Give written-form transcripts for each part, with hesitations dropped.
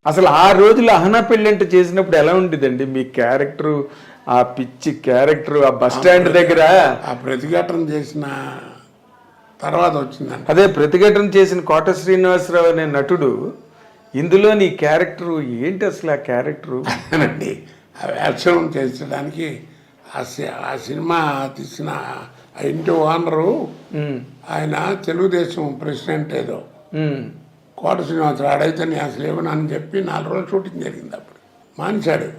అసలు ఆ రోజులు అహనా పెళ్ళంటే చేసినప్పుడు ఎలా ఉండేదండి మీ క్యారెక్టర్, ఆ పిచ్చి క్యారెక్టర్, ఆ బస్ స్టాండ్ దగ్గర ఆ ప్రతిఘటన చేసిన తర్వాత వచ్చిందండి. అదే ప్రతిఘటన చేసిన కోట శ్రీనివాసరావు అనే నటుడు ఇందులో నీ క్యారెక్టర్ ఏంటి అసలు ఆ క్యారెక్టరు? అండి ఆ వేషం చేసడానికి ఆ సినిమా తీసిన ఆ ఇంటి ఓనరు ఆయన తెలుగుదేశం ప్రెసిడెంట్ ఏదో కోట శ్రీనివాసరావు ఆడైతే నేను అసలు ఇవ్వనని చెప్పి 4 రోజులు షూటింగ్ జరిగింది. అప్పుడు మానేశాడు.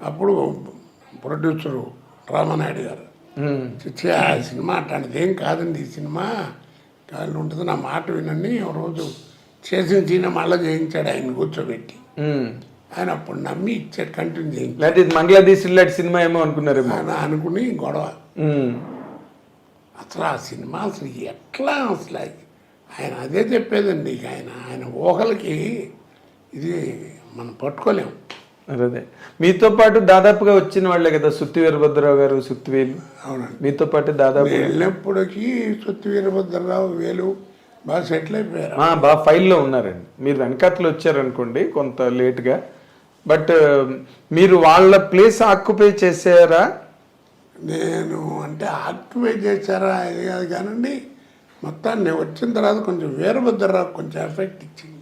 అప్పుడు ప్రొడ్యూసరు రామానాయుడు గారు చిచ్చి ఆ సినిమా అట్లాంటిది ఏం కాదండి, ఈ సినిమా కాళ్ళు ఉంటుంది, నా మాట వినండి. ఒక రోజు చేసిన సినిమా మళ్ళీ చేయించాడు ఆయన కూర్చోబెట్టి. ఆయన అప్పుడు నమ్మి ఇచ్చాడు, కంటిన్యూ చేయించాడు. బంగ్లాదేశ్ ఇలాంటి సినిమా ఏమో అనుకున్నారు ఆయన అనుకుని గొడవ. అసలు ఆ సినిమా అసలు ఎట్లా అసలు ఆయన అదే చెప్పేదండి. ఆయన ఊహలకి ఇది మనం పట్టుకోలేము. అదే మీతో పాటు దాదాపుగా వచ్చిన వాళ్ళే కదా సుత్తి వీరభద్రరావు గారు, సుత్తివేలు. అవునండి, మీతో పాటు దాదాపు వెళ్ళినప్పటికీ సుత్తి వీరభద్రరావు, వేలు బాగా సెటిల్ అయిపోయారు. బాగా ఫైల్లో ఉన్నారండి. మీరు వెనకాతలు వచ్చారనుకోండి కొంత లేట్గా, బట్ మీరు వాళ్ళ ప్లేస్ ఆక్యుపై చేసారా? నేను అంటే ఆక్యుపై చేశారా అది కాదు కానండి, మొత్తాన్ని వచ్చిన తర్వాత కొంచెం వీరభద్రరావు కొంచెం ఎఫెక్ట్ ఇచ్చింది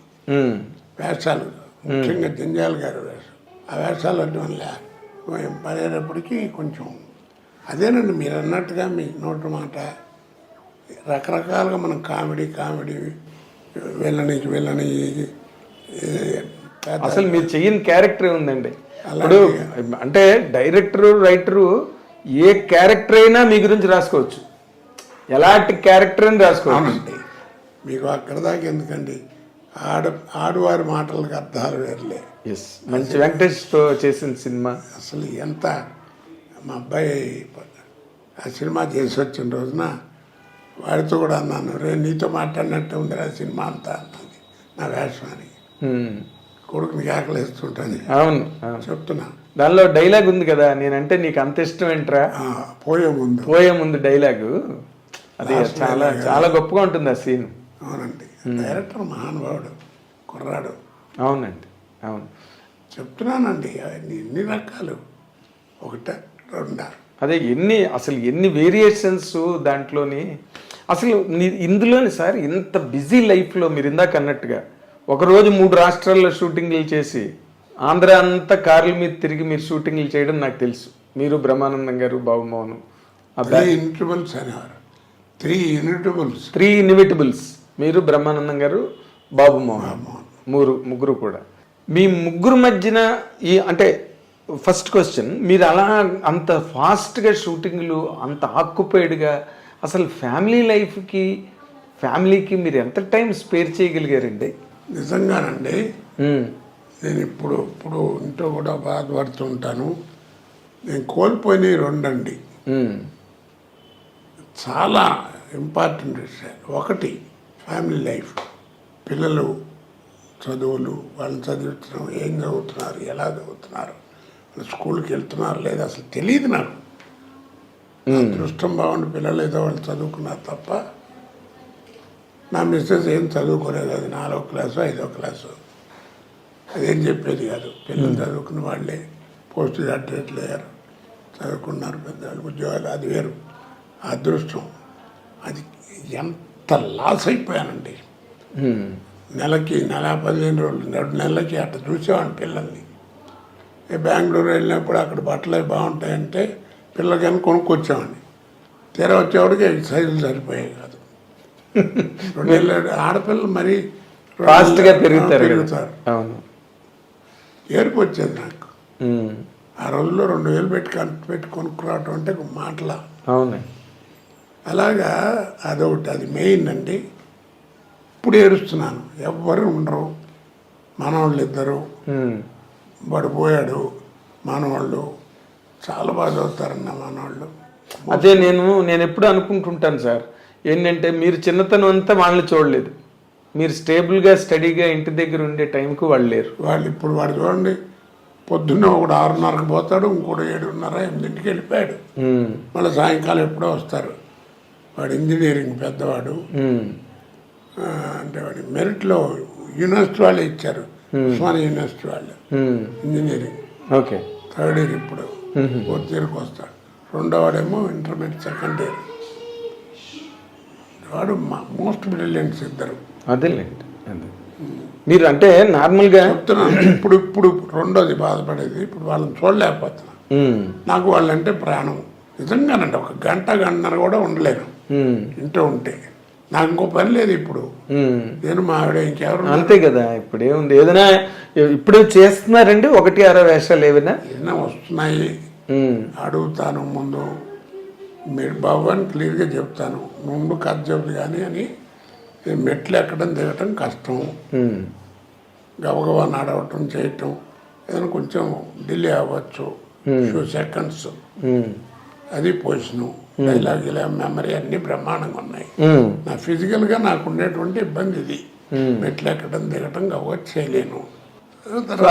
వేషాలు, ముఖ్యంగా జంజాల గారి వేషం. ఆ వేషాలు అంటే వల్ల పడేటప్పటికీ కొంచెం అదేనండి మీరు అన్నట్టుగా మీ నోటి మాట రకరకాలుగా మనం కామెడీ వెళ్ళని అసలు మీరు చెయ్యని క్యారెక్టర్ ఉందండి. ఇప్పుడు అంటే డైరెక్టరు, రైటరు ఏ క్యారెక్టర్ అయినా మీ గురించి రాసుకోవచ్చు, ఎలాంటి క్యారెక్టర్ అని రాసుకోవచ్చు. మీకు అక్కడ దాకా ఎందుకండి, ఆడువారి మాటలకు అర్థాలు వేర్లే. ఎస్, మంచి వెంకటేష్తో చేసిన సినిమా అసలు ఎంత. మా అబ్బాయి ఆ సినిమా చేసి వచ్చిన రోజున వాడితో కూడా అన్నాను, నీతో మాట్లాడినట్టు ఉంది ఆ సినిమా అంతా అన్నది నా వేషం అని. కొడుకుని ఆకలిస్తుంటాను. అవును చెప్తున్నా. దానిలో డైలాగ్ ఉంది కదా, నేనంటే నీకు అంత ఇష్టం ఏంట్రా, పోయే ముందు డైలాగు, అది చాలా చాలా గొప్పగా ఉంటుంది ఆ సీన్. అవునండి, డైరెక్టర్ మహానుభావుడు, కుర్రాడు. అవునండి, అవును చెప్తున్నానండి. ఎన్ని రకాలు, ఒకట రెండా, అదే ఎన్ని వేరియేషన్స్ దాంట్లోని. అసలు ఇందులోని సార్ ఇంత బిజీ లైఫ్లో మీరు ఇందాక అన్నట్టుగా ఒకరోజు 3 రాష్ట్రాల్లో షూటింగ్లు చేసి ఆంధ్ర అంతా కార్ల మీద తిరిగి మీరు షూటింగ్లు చేయడం నాకు తెలుసు. మీరు బ్రహ్మానందం గారు, బాబుమోహన్, 3 ఇన్విటబుల్స్, మీరు బ్రహ్మానందం గారు, బాబుమోహన్, ముగ్గురు కూడా. మీ ముగ్గురు మధ్యన అంటే ఫస్ట్ క్వశ్చన్, మీరు అలా అంత ఫాస్ట్గా షూటింగ్లు, అంత ఆక్యుపైడ్గా అసలు ఫ్యామిలీకి మీరు ఎంత టైం స్పేర్ చేయగలిగారండి? నిజంగానండి, నేను ఇప్పుడు ఇంట్లో కూడా బాధపడుతుంటాను. నేను కోల్పోయినవి 2 అండి, చాలా ఇంపార్టెంట్ విషయాలు. ఒకటి ఫ్యామిలీ లైఫ్, పిల్లలు చదువులు, వాళ్ళని చదువుతున్నాం, ఏం చదువుతున్నారు, ఎలా చదువుతున్నారు, వాళ్ళు స్కూల్కి వెళ్తున్నారు లేదా అసలు తెలియదు నాకు. అదృష్టం బాగుండి పిల్లలు ఏదో వాళ్ళు చదువుకున్నారు తప్ప, నా మిస్సెస్ ఏం చదువుకోలేదు. అది 4వ క్లాసు 5వ క్లాసు, అదేం చెప్పేది కాదు. పిల్లలు చదువుకున్న వాళ్ళే పోస్ట్ గ్రాడ్యుయేట్లు అయ్యారు, చదువుకున్నారు, పెద్దవాళ్ళు ఉద్యోగాలు, అది వేరు. అదృష్టం. అది ఎంత లాస్ అయిపోయానండి. నెలకి 15 రోజులు 2 నెలలకి అట్లా చూసేవాడిని పిల్లల్ని. బెంగళూరు వెళ్ళినప్పుడు అక్కడ బట్టలు అవి బాగుంటాయంటే పిల్లలకని కొనుక్కొచ్చేవాడిని. తీరా వచ్చేవాడికి సైజులు సరిపోయాయి కాదు. 2 నెలలు ఆడపిల్లలు మరీ ఫాస్ట్గా పెరుగుతారు. ఏడుపు వచ్చేది నాకు. ఆ రోజుల్లో 2000 పెట్టి కొనుక్కురావటం అంటే మాటల. అవును, అలాగా అదొకటి, అది మెయిన్ అండి. ఇప్పుడు ఏడుస్తున్నాను, ఎవ్వరు ఉండరు. మనవాళ్ళు 2 వాడు పోయాడు, మనవాళ్ళు చాలా బాగా చదువుతారన్న మనవాళ్ళు. అదే నేను ఎప్పుడు అనుకుంటుంటాను సార్, ఏంటంటే మీరు చిన్నతనం అంతా వాళ్ళని చూడలేదు, మీరు స్టేబుల్గా స్టడీగా ఇంటి దగ్గర ఉండే టైంకు వాళ్ళు లేరు. ఇప్పుడు వాడు చూడండి, పొద్దున్న ఒకడు 6:30కి పోతాడు, ఇంకోటి 7:30 8కి వెళ్ళిపోయాడు. మళ్ళీ సాయంకాలం ఎప్పుడో వస్తారు. వాడు ఇంజనీరింగ్ పెద్దవాడు, అంటే వాడి మెరిట్లో యూనివర్సిటీ వాళ్ళు ఇచ్చారు, ఉస్మానియా యూనివర్సిటీ వాళ్ళు ఇంజనీరింగ్ ఓకే. థర్డ్ ఇయర్ ఇప్పుడు ఫోర్త్ ఇయర్కి వస్తాడు. రెండో వాడేమో ఇంటర్మీడియట్ సెకండ్ ఇయర్. వాడు మోస్ట్ బ్రిలియంట్స్ ఇద్దరు. అదేలేండి. అదే మీరు అంటే నార్మల్గా చెప్తున్నాను. ఇప్పుడు రెండోది బాధపడేది, ఇప్పుడు వాళ్ళని చూడలేకపోతున్నా. నాకు వాళ్ళంటే ప్రాణం నిజంగానండి. ఒక గంటన్నర కూడా ఉండలేను ఇంట్లో ఉంటే. నాకు ఇంకో పని లేదు ఇప్పుడు. నేను మా ఆవిడ ఇంకెవరు అంతే కదా. ఇప్పుడు ఏముంది, ఏదైనా ఇప్పుడు చేస్తున్నారండి 1-6 వేషాలు ఏదైనా వస్తున్నాయి అడుగుతాను. ముందు మీరు బాబు అని క్లియర్గా చెప్తాను, ముందు కథ చెబుతుంది కానీ అని. మెట్లు ఎక్కడం దిగటం కష్టం, గబగబా నడవటం చేయటం ఏదైనా కొంచెం డిలే అవ్వచ్చు, ఫ్యూ సెకండ్స్. అది పొజిషను, డైలాగ్ ఇలా మెమరీ అన్ని బ్రహ్మాండంగా ఉన్నాయి. నా ఫిజికల్గా నాకు ఉండేటువంటి ఇబ్బంది ఇది. మెట్లు ఎక్కడం దిగటం గబగబా చేయలేను.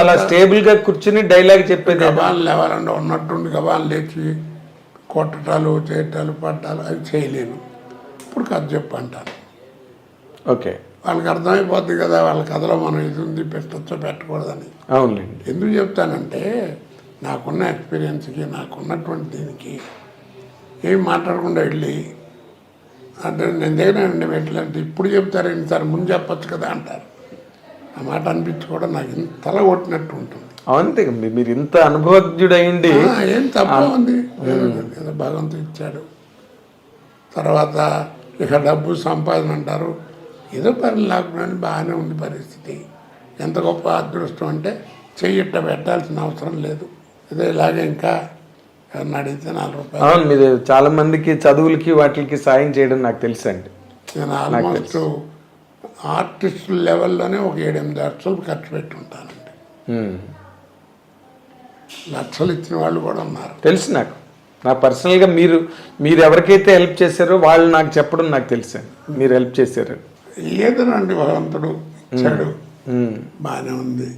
అలా స్టేబుల్ గా కూర్చుని డైలాగ్ చెప్పేది గబాలు లేవాలంటే ఉన్నట్టుండి గబాలు లేచి కొట్టటాలు చేయటాలు పట్టాలు అవి చేయలేను. ఇప్పుడు కథ చెప్పు అంటాను. ఓకే, వాళ్ళకి అర్థమైపోద్ది కదా వాళ్ళ కథలో మనం ఇది ఉంది పెట్టచ్చో పెట్టకూడదని. అవునండి. ఎందుకు చెప్తానంటే నాకున్న ఎక్స్పీరియన్స్కి నాకున్నటువంటి దీనికి ఏం మాట్లాడకుండా వెళ్ళి అంటే నేను దగ్గరండి ఎట్లంటే ఇప్పుడు చెప్తారు సార్ ముందు చెప్పచ్చు కదా అంటారు. ఆ మాట అనిపించి కూడా నాకు ఇంత తల కొట్టినట్టు ఉంటుంది. అంతే, మీరు ఇంత అనుభవజ్ఞుడైంది. ఏం తప్ప ఉంది, ఏదో భగవంతుడు ఇచ్చాడు. తర్వాత ఇక డబ్బు సంపాదన అంటారు, ఏదో పని లేకుండా బాగానే ఉంది పరిస్థితి. ఎంత గొప్ప అదృష్టం అంటే చెయ్యిట్ట పెట్టాల్సిన అవసరం లేదు. ఇదే ఇలాగే ఇంకా ఎవరిని అడిగితే 4 రూపాయలు. అవును, మీరు చాలా మందికి చదువులకి వాటికి సాయం చేయడం నాకు తెలుసండి. నేను ఆల్మోస్ట్ ఆర్టిస్ట్ లెవెల్లోనే ఒక 7-8 లక్షలు ఖర్చు పెట్టి ఉంటానండి. లక్షలు ఇచ్చిన వాళ్ళు కూడా ఉన్నారు. తెలుసు నాకు. నా పర్సనల్గా మీరు ఎవరికైతే హెల్ప్ చేశారో వాళ్ళు నాకు చెప్పడం నాకు తెలుసు. మీరు హెల్ప్ చేశారు. ఏదోనండి భగవంతుడు ఇచ్చాడు, బాగానే ఉంది.